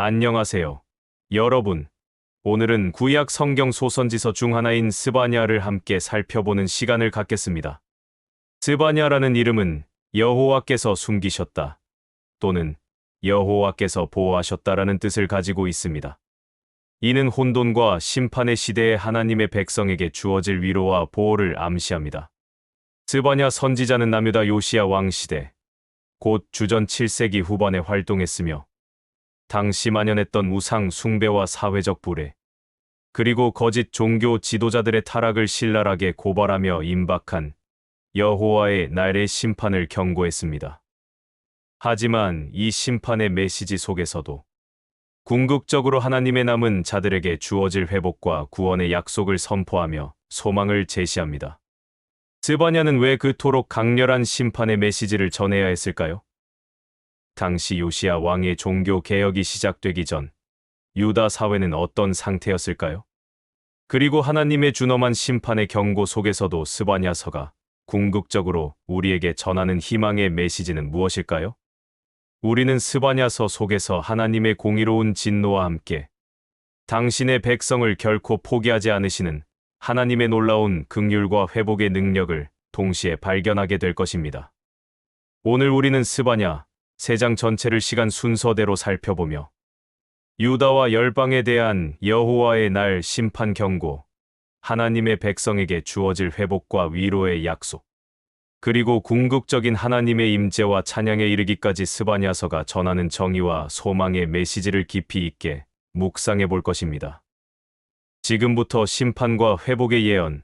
안녕하세요, 여러분. 오늘은 구약 성경 소선지서 중 하나인 스바냐를 함께 살펴보는 시간을 갖겠습니다. 스바냐라는 이름은 여호와께서 숨기셨다 또는 여호와께서 보호하셨다라는 뜻을 가지고 있습니다. 이는 혼돈과 심판의 시대에 하나님의 백성에게 주어질 위로와 보호를 암시합니다. 스바냐 선지자는 남유다 요시야 왕 시대, 곧 주전 7세기 후반에 활동했으며 당시 만연했던 우상 숭배와 사회적 불애, 그리고 거짓 종교 지도자들의 타락을 신랄하게 고발하며 임박한 여호와의 날의 심판을 경고했습니다. 하지만 이 심판의 메시지 속에서도 궁극적으로 하나님의 남은 자들에게 주어질 회복과 구원의 약속을 선포하며 소망을 제시합니다. 스바냐는 왜 그토록 강렬한 심판의 메시지를 전해야 했을까요? 당시 요시야 왕의 종교 개혁이 시작되기 전 유다 사회는 어떤 상태였을까요? 그리고 하나님의 준엄한 심판의 경고 속에서도 스바냐서가 궁극적으로 우리에게 전하는 희망의 메시지는 무엇일까요? 우리는 스바냐서 속에서 하나님의 공의로운 진노와 함께 당신의 백성을 결코 포기하지 않으시는 하나님의 놀라운 긍휼과 회복의 능력을 동시에 발견하게 될 것입니다. 오늘 우리는 스바냐 세 장 전체를 시간 순서대로 살펴보며 유다와 열방에 대한 여호와의 날 심판 경고, 하나님의 백성에게 주어질 회복과 위로의 약속, 그리고 궁극적인 하나님의 임재와 찬양에 이르기까지 스바냐서가 전하는 정의와 소망의 메시지를 깊이 있게 묵상해 볼 것입니다. 지금부터 심판과 회복의 예언,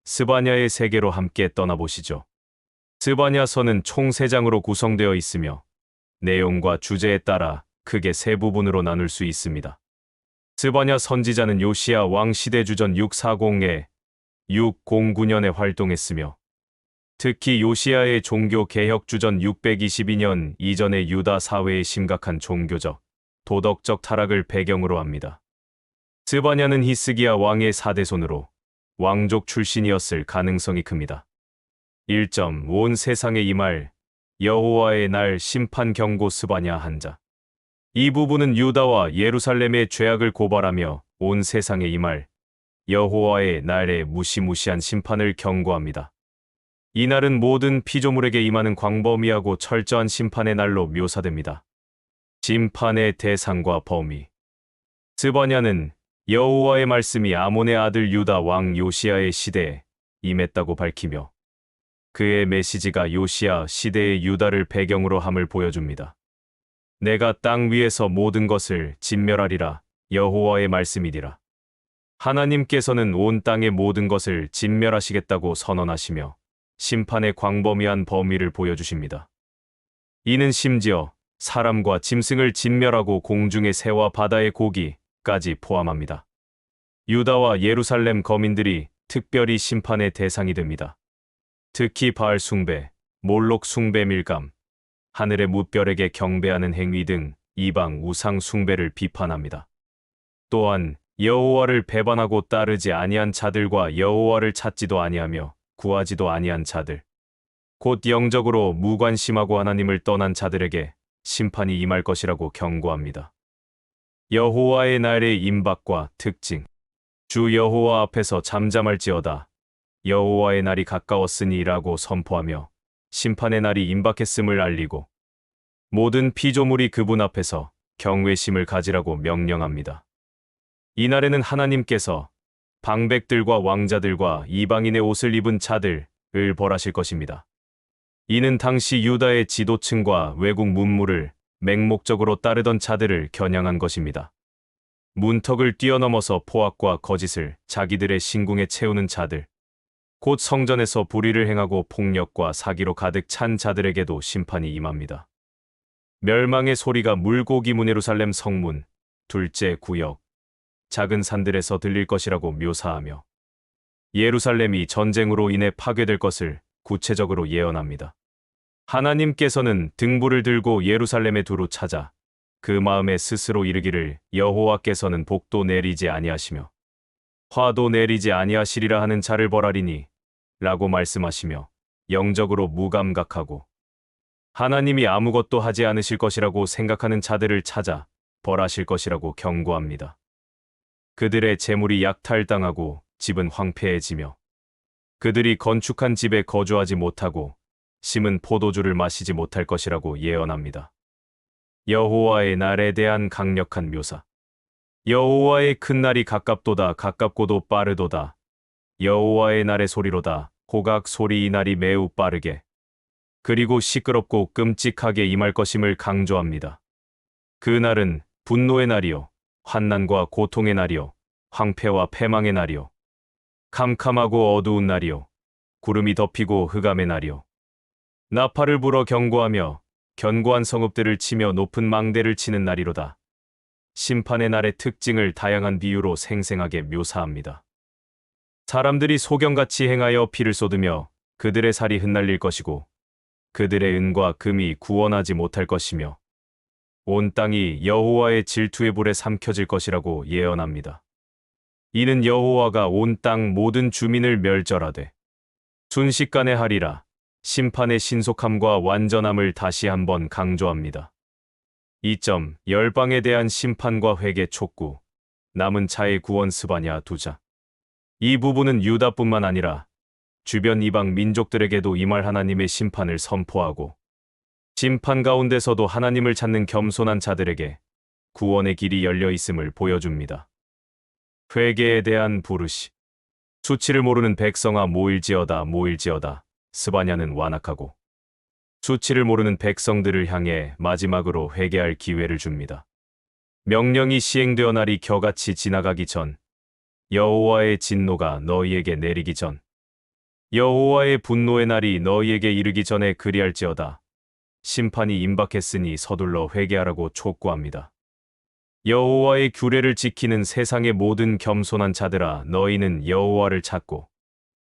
스바냐의 세계로 함께 떠나보시죠. 스바냐서는 총 3장으로 구성되어 있으며 내용과 주제에 따라 크게 3부분으로 나눌 수 있습니다. 스바냐 선지자는 요시야 왕 시대 주전 640에 609년에 활동했으며 특히 요시야의 종교 개혁 주전 622년 이전의 유다 사회의 심각한 종교적, 도덕적 타락을 배경으로 합니다. 스바냐는 히스기야 왕의 4대손으로 왕족 출신이었을 가능성이 큽니다. 1점 온 세상에 임할 여호와의 날 심판 경고 스바냐 한자. 이 부분은 유다와 예루살렘의 죄악을 고발하며 온 세상에 임할 여호와의 날의 무시무시한 심판을 경고합니다. 이 날은 모든 피조물에게 임하는 광범위하고 철저한 심판의 날로 묘사됩니다. 심판의 대상과 범위. 스바냐는 여호와의 말씀이 아몬의 아들 유다 왕 요시야의 시대에 임했다고 밝히며 그의 메시지가 요시야 시대의 유다를 배경으로 함을 보여줍니다. 내가 땅 위에서 모든 것을 진멸하리라 여호와의 말씀이니라. 하나님께서는 온 땅의 모든 것을 진멸하시겠다고 선언하시며 심판의 광범위한 범위를 보여주십니다. 이는 심지어 사람과 짐승을 진멸하고 공중의 새와 바다의 고기까지 포함합니다. 유다와 예루살렘 거민들이 특별히 심판의 대상이 됩니다. 특히 바알 숭배, 몰록 숭배 밀감, 하늘의 무별에게 경배하는 행위 등 이방 우상 숭배를 비판합니다. 또한 여호와를 배반하고 따르지 아니한 자들과 여호와를 찾지도 아니하며 구하지도 아니한 자들, 곧 영적으로 무관심하고 하나님을 떠난 자들에게 심판이 임할 것이라고 경고합니다. 여호와의 날의 임박과 특징. 주 여호와 앞에서 잠잠할지어다. 여호와의 날이 가까웠으니라고 선포하며 심판의 날이 임박했음을 알리고 모든 피조물이 그분 앞에서 경외심을 가지라고 명령합니다. 이 날에는 하나님께서 방백들과 왕자들과 이방인의 옷을 입은 자들을 벌하실 것입니다. 이는 당시 유다의 지도층과 외국 문물을 맹목적으로 따르던 자들을 겨냥한 것입니다. 문턱을 뛰어넘어서 포악과 거짓을 자기들의 신궁에 채우는 자들, 곧 성전에서 불의를 행하고 폭력과 사기로 가득 찬 자들에게도 심판이 임합니다. 멸망의 소리가 물고기 문 예루살렘 성문, 둘째 구역, 작은 산들에서 들릴 것이라고 묘사하며 예루살렘이 전쟁으로 인해 파괴될 것을 구체적으로 예언합니다. 하나님께서는 등불을 들고 예루살렘에 두루 찾아 그 마음에 스스로 이르기를 여호와께서는 복도 내리지 아니하시며 화도 내리지 아니하시리라 하는 자를 벌하리니 라고 말씀하시며 영적으로 무감각하고 하나님이 아무것도 하지 않으실 것이라고 생각하는 자들을 찾아 벌하실 것이라고 경고합니다. 그들의 재물이 약탈당하고 집은 황폐해지며 그들이 건축한 집에 거주하지 못하고 심은 포도주를 마시지 못할 것이라고 예언합니다. 여호와의 날에 대한 강력한 묘사. 여호와의 큰 날이 가깝도다. 가깝고도 빠르도다. 여호와의 날의 소리로다. 호각 소리. 이 날이 매우 빠르게 그리고 시끄럽고 끔찍하게 임할 것임을 강조합니다. 그 날은 분노의 날이요, 환난과 고통의 날이요, 황폐와 패망의 날이요, 캄캄하고 어두운 날이요, 구름이 덮이고 흑암의 날이요, 나팔을 불어 경고하며 견고한 성읍들을 치며 높은 망대를 치는 날이로다. 심판의 날의 특징을 다양한 비유로 생생하게 묘사합니다. 사람들이 소경같이 행하여 피를 쏟으며 그들의 살이 흩날릴 것이고 그들의 은과 금이 구원하지 못할 것이며 온 땅이 여호와의 질투의 불에 삼켜질 것이라고 예언합니다. 이는 여호와가 온 땅 모든 주민을 멸절하되 순식간에 하리라. 심판의 신속함과 완전함을 다시 한번 강조합니다. 2점. 열방에 대한 심판과 회개 촉구. 남은 자의 구원 스바냐 2장. 이 부분은 유다뿐만 아니라 주변 이방 민족들에게도 임할 하나님의 심판을 선포하고 심판 가운데서도 하나님을 찾는 겸손한 자들에게 구원의 길이 열려 있음을 보여줍니다. 회개에 대한 부르시. 수치를 모르는 백성아 모일지어다. 모일지어다. 스바냐는 완악하고 수치를 모르는 백성들을 향해 마지막으로 회개할 기회를 줍니다. 명령이 시행되어 날이 겨같이 지나가기 전, 여호와의 진노가 너희에게 내리기 전, 여호와의 분노의 날이 너희에게 이르기 전에 그리할지어다. 심판이 임박했으니 서둘러 회개하라고 촉구합니다. 여호와의 규례를 지키는 세상의 모든 겸손한 자들아, 너희는 여호와를 찾고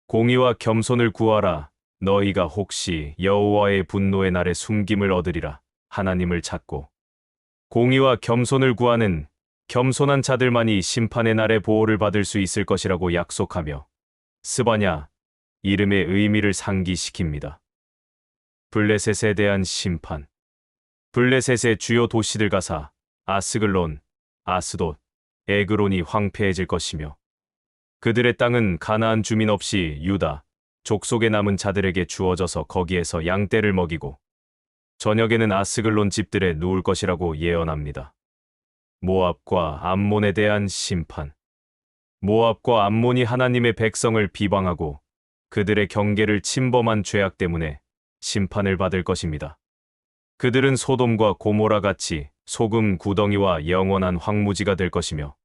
공의와 겸손을 구하라. 너희가 혹시 여호와의 분노의 날에 숨김을 얻으리라. 하나님을 찾고 공의와 겸손을 구하는 겸손한 자들만이 심판의 날에 보호를 받을 수 있을 것이라고 약속하며 스바냐, 이름의 의미를 상기시킵니다. 블레셋에 대한 심판. 블레셋의 주요 도시들 가사 아스글론, 아스돗, 에그론이 황폐해질 것이며 그들의 땅은 가나안 주민 없이 유다, 족속에 남은 자들에게 주어져서 거기에서 양떼를 먹이고 저녁에는 아스글론 집들에 누울 것이라고 예언합니다. 모압과 암몬에 대한 심판. 모압과 암몬이 하나님의 백성을 비방하고 그들의 경계를 침범한 죄악 때문에 심판을 받을 것입니다. 그들은 소돔과 고모라 같이 소금 구덩이와 영원한 황무지가 될 것이며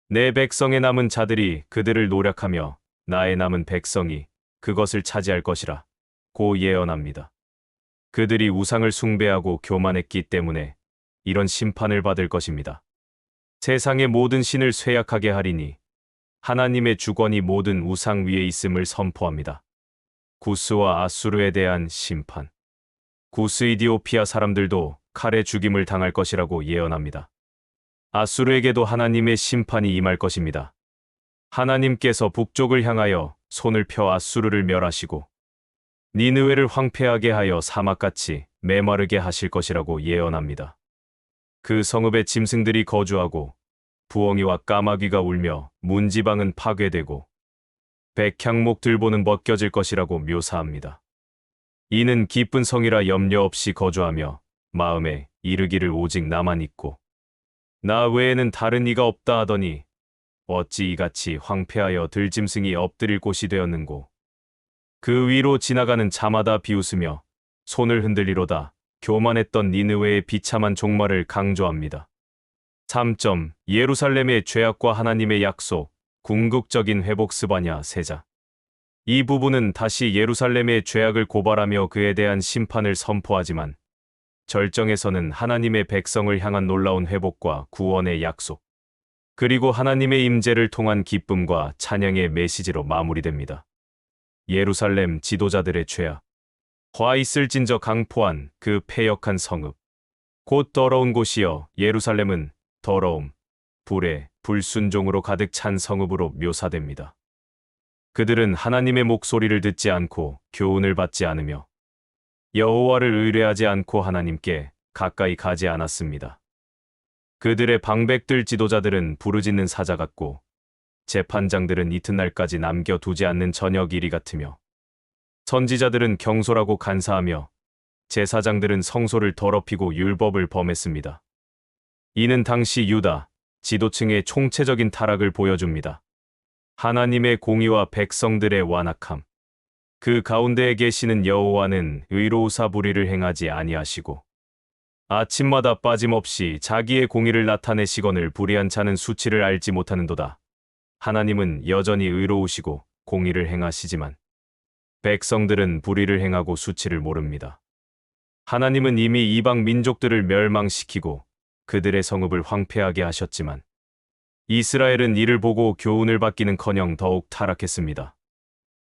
내 백성의 남은 자들이 그들을 노력하며 나의 남은 백성이 그것을 차지할 것이라 고 예언합니다. 그들이 우상을 숭배하고 교만했기 때문에 이런 심판을 받을 것입니다. 세상의 모든 신을 쇠약하게 하리니 하나님의 주권이 모든 우상 위에 있음을 선포합니다. 구스와 아수르에 대한 심판. 구스 이디오피아 사람들도 칼에 죽임을 당할 것이라고 예언합니다. 아수르에게도 하나님의 심판이 임할 것입니다. 하나님께서 북쪽을 향하여 손을 펴 아수르를 멸하시고 니느웨를 황폐하게 하여 사막같이 메마르게 하실 것이라고 예언합니다. 그 성읍에 짐승들이 거주하고 부엉이와 까마귀가 울며 문지방은 파괴되고 백향목 들보는 벗겨질 것이라고 묘사합니다. 이는 기쁜 성이라 염려 없이 거주하며 마음에 이르기를 오직 나만 있고 나 외에는 다른 이가 없다 하더니 어찌 이같이 황폐하여 들짐승이 엎드릴 곳이 되었는고. 그 위로 지나가는 자마다 비웃으며 손을 흔들리로다. 교만했던 니느웨의 비참한 종말을 강조합니다. 3점. 예루살렘의 죄악과 하나님의 약속, 궁극적인 회복 스바냐 세자. 이 부분은 다시 예루살렘의 죄악을 고발하며 그에 대한 심판을 선포하지만 절정에서는 하나님의 백성을 향한 놀라운 회복과 구원의 약속, 그리고 하나님의 임재를 통한 기쁨과 찬양의 메시지로 마무리됩니다. 예루살렘 지도자들의 죄악. 화 있을진저 강포한 그 패역한 성읍. 곧 더러운 곳이여. 예루살렘은 더러움, 불에, 불순종으로 가득 찬 성읍으로 묘사됩니다. 그들은 하나님의 목소리를 듣지 않고 교훈을 받지 않으며 여호와를 의뢰하지 않고 하나님께 가까이 가지 않았습니다. 그들의 방백들 지도자들은 부르짖는 사자 같고 재판장들은 이튿날까지 남겨두지 않는 저녁 이리 같으며 선지자들은 경솔하고 간사하며 제사장들은 성소를 더럽히고 율법을 범했습니다. 이는 당시 유다 지도층의 총체적인 타락을 보여줍니다. 하나님의 공의와 백성들의 완악함. 그 가운데에 계시는 여호와는 의로우사 불의를 행하지 아니하시고 아침마다 빠짐없이 자기의 공의를 나타내시거늘 불의한 자는 수치를 알지 못하는도다. 하나님은 여전히 의로우시고 공의를 행하시지만 백성들은 불의를 행하고 수치를 모릅니다. 하나님은 이미 이방 민족들을 멸망시키고 그들의 성읍을 황폐하게 하셨지만 이스라엘은 이를 보고 교훈을 받기는커녕 더욱 타락했습니다.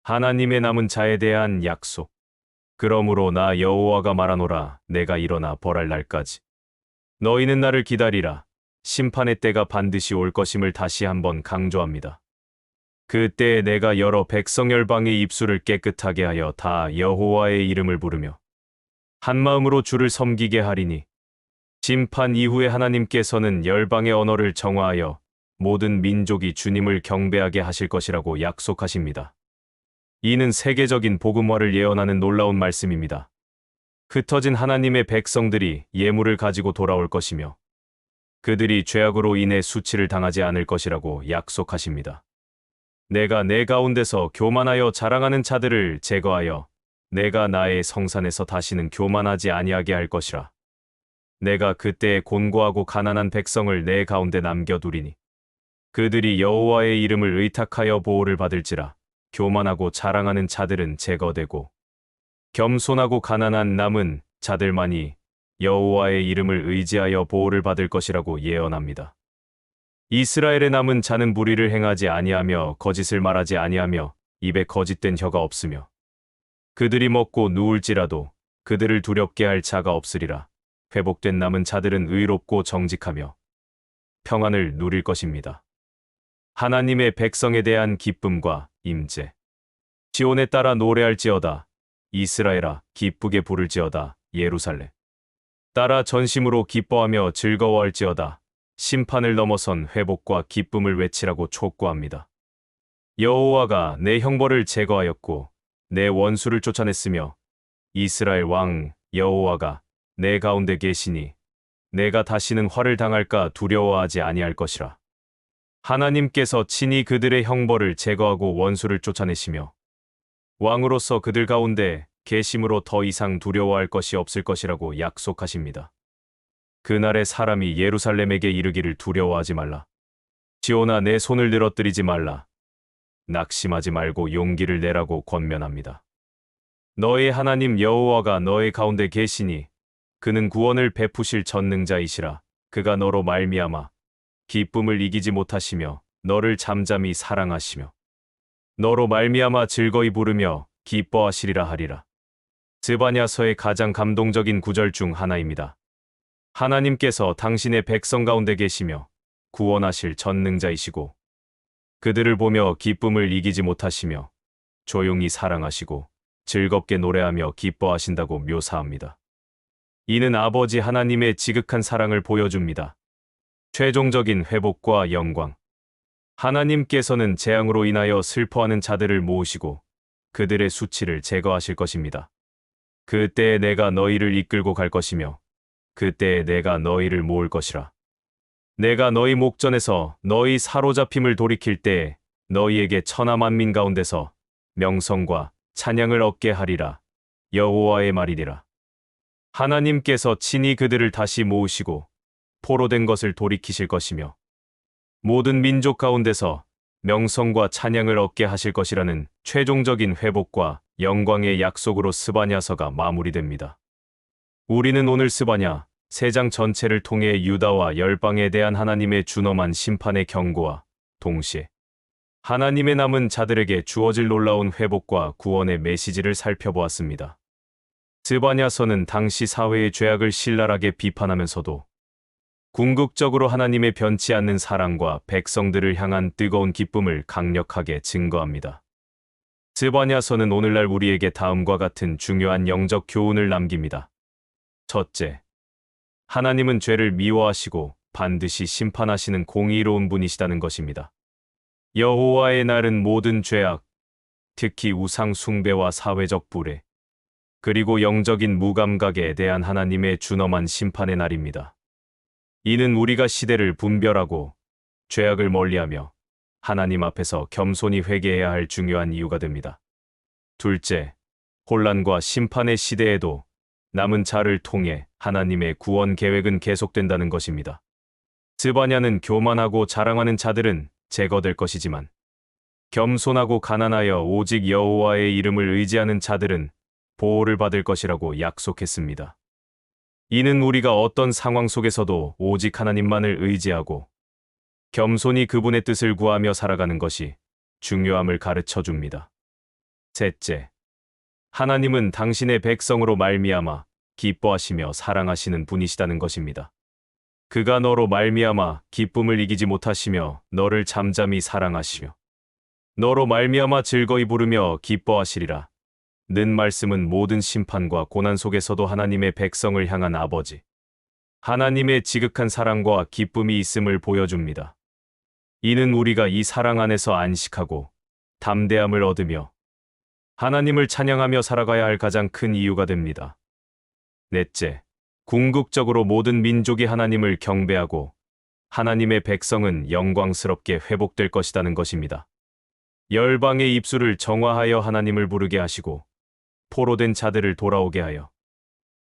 하나님의 남은 자에 대한 약속. 그러므로 나 여호와가 말하노라. 내가 일어나 벌할 날까지 너희는 나를 기다리라. 심판의 때가 반드시 올 것임을 다시 한번 강조합니다. 그때에 내가 여러 백성 열방의 입술을 깨끗하게 하여 다 여호와의 이름을 부르며 한마음으로 주를 섬기게 하리니 심판 이후에 하나님께서는 열방의 언어를 정화하여 모든 민족이 주님을 경배하게 하실 것이라고 약속하십니다. 이는 세계적인 복음화를 예언하는 놀라운 말씀입니다. 흩어진 하나님의 백성들이 예물을 가지고 돌아올 것이며 그들이 죄악으로 인해 수치를 당하지 않을 것이라고 약속하십니다. 내가 내 가운데서 교만하여 자랑하는 자들을 제거하여 내가 나의 성산에서 다시는 교만하지 아니하게 할 것이라. 내가 그때에 곤고하고 가난한 백성을 내 가운데 남겨두리니 그들이 여호와의 이름을 의탁하여 보호를 받을지라. 교만하고 자랑하는 자들은 제거되고 겸손하고 가난한 남은 자들만이 여호와의 이름을 의지하여 보호를 받을 것이라고 예언합니다. 이스라엘의 남은 자는 불의를 행하지 아니하며 거짓을 말하지 아니하며 입에 거짓된 혀가 없으며 그들이 먹고 누울지라도 그들을 두렵게 할 자가 없으리라. 회복된 남은 자들은 의롭고 정직하며 평안을 누릴 것입니다. 하나님의 백성에 대한 기쁨과 임재. 시온에 따라 노래할지어다. 이스라엘아 기쁘게 부를지어다. 예루살렘 따라 전심으로 기뻐하며 즐거워할지어다. 심판을 넘어선 회복과 기쁨을 외치라고 촉구합니다. 여호와가 내 형벌을 제거하였고 내 원수를 쫓아냈으며 이스라엘 왕 여호와가 내 가운데 계시니 내가 다시는 화를 당할까 두려워하지 아니할 것이라. 하나님께서 친히 그들의 형벌을 제거하고 원수를 쫓아내시며 왕으로서 그들 가운데 계심으로 더 이상 두려워할 것이 없을 것이라고 약속하십니다. 그날에 사람이 예루살렘에게 이르기를 두려워하지 말라. 시온아 내 손을 늘어뜨리지 말라. 낙심하지 말고 용기를 내라고 권면합니다. 너의 하나님 여호와가 너의 가운데 계시니 그는 구원을 베푸실 전능자이시라. 그가 너로 말미암아 기쁨을 이기지 못하시며 너를 잠잠히 사랑하시며 너로 말미암아 즐거이 부르며 기뻐하시리라 하리라. 스바냐서의 가장 감동적인 구절 중 하나입니다. 하나님께서 당신의 백성 가운데 계시며 구원하실 전능자이시고 그들을 보며 기쁨을 이기지 못하시며 조용히 사랑하시고 즐겁게 노래하며 기뻐하신다고 묘사합니다. 이는 아버지 하나님의 지극한 사랑을 보여줍니다. 최종적인 회복과 영광. 하나님께서는 재앙으로 인하여 슬퍼하는 자들을 모으시고 그들의 수치를 제거하실 것입니다. 그때에 내가 너희를 이끌고 갈 것이며 그때에 내가 너희를 모을 것이라. 내가 너희 목전에서 너희 사로잡힘을 돌이킬 때에 너희에게 천하 만민 가운데서 명성과 찬양을 얻게 하리라. 여호와의 말이니라. 하나님께서 친히 그들을 다시 모으시고 포로된 것을 돌이키실 것이며 모든 민족 가운데서 명성과 찬양을 얻게 하실 것이라는 최종적인 회복과 영광의 약속으로 스바냐서가 마무리됩니다. 우리는 오늘 스바냐 3장 전체를 통해 유다와 열방에 대한 하나님의 준엄한 심판의 경고와 동시에 하나님의 남은 자들에게 주어질 놀라운 회복과 구원의 메시지를 살펴보았습니다. 스바냐서는 당시 사회의 죄악을 신랄하게 비판하면서도 궁극적으로 하나님의 변치 않는 사랑과 백성들을 향한 뜨거운 기쁨을 강력하게 증거합니다. 스바냐서는 오늘날 우리에게 다음과 같은 중요한 영적 교훈을 남깁니다. 첫째, 하나님은 죄를 미워하시고 반드시 심판하시는 공의로운 분이시다는 것입니다. 여호와의 날은 모든 죄악, 특히 우상 숭배와 사회적 불의, 그리고 영적인 무감각에 대한 하나님의 준엄한 심판의 날입니다. 이는 우리가 시대를 분별하고 죄악을 멀리하며 하나님 앞에서 겸손히 회개해야 할 중요한 이유가 됩니다. 둘째, 혼란과 심판의 시대에도 남은 자를 통해 하나님의 구원 계획은 계속된다는 것입니다. 스바냐는 교만하고 자랑하는 자들은 제거될 것이지만 겸손하고 가난하여 오직 여호와의 이름을 의지하는 자들은 보호를 받을 것이라고 약속했습니다. 이는 우리가 어떤 상황 속에서도 오직 하나님만을 의지하고 겸손히 그분의 뜻을 구하며 살아가는 것이 중요함을 가르쳐 줍니다. 셋째, 하나님은 당신의 백성으로 말미암아 기뻐하시며 사랑하시는 분이시다는 것입니다. 그가 너로 말미암아 기쁨을 이기지 못하시며 너를 잠잠히 사랑하시며 너로 말미암아 즐거이 부르며 기뻐하시리라. 는 말씀은 모든 심판과 고난 속에서도 하나님의 백성을 향한 아버지, 하나님의 지극한 사랑과 기쁨이 있음을 보여줍니다. 이는 우리가 이 사랑 안에서 안식하고 담대함을 얻으며 하나님을 찬양하며 살아가야 할 가장 큰 이유가 됩니다. 넷째, 궁극적으로 모든 민족이 하나님을 경배하고 하나님의 백성은 영광스럽게 회복될 것이라는 것입니다. 열방의 입술을 정화하여 하나님을 부르게 하시고 포로된 자들을 돌아오게 하여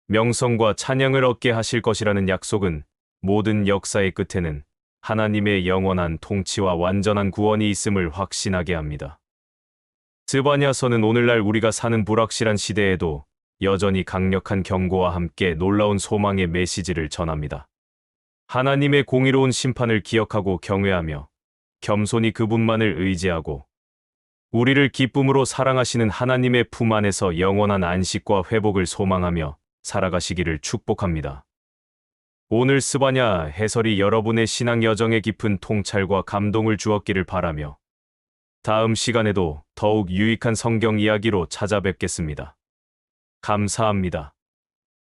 명성과 찬양을 얻게 하실 것이라는 약속은 모든 역사의 끝에는 하나님의 영원한 통치와 완전한 구원이 있음을 확신하게 합니다. 스바냐서는 오늘날 우리가 사는 불확실한 시대에도 여전히 강력한 경고와 함께 놀라운 소망의 메시지를 전합니다. 하나님의 공의로운 심판을 기억하고 경외하며 겸손히 그분만을 의지하고 우리를 기쁨으로 사랑하시는 하나님의 품 안에서 영원한 안식과 회복을 소망하며 살아가시기를 축복합니다. 오늘 스바냐 해설이 여러분의 신앙 여정에 깊은 통찰과 감동을 주었기를 바라며 다음 시간에도 더욱 유익한 성경 이야기로 찾아뵙겠습니다. 감사합니다.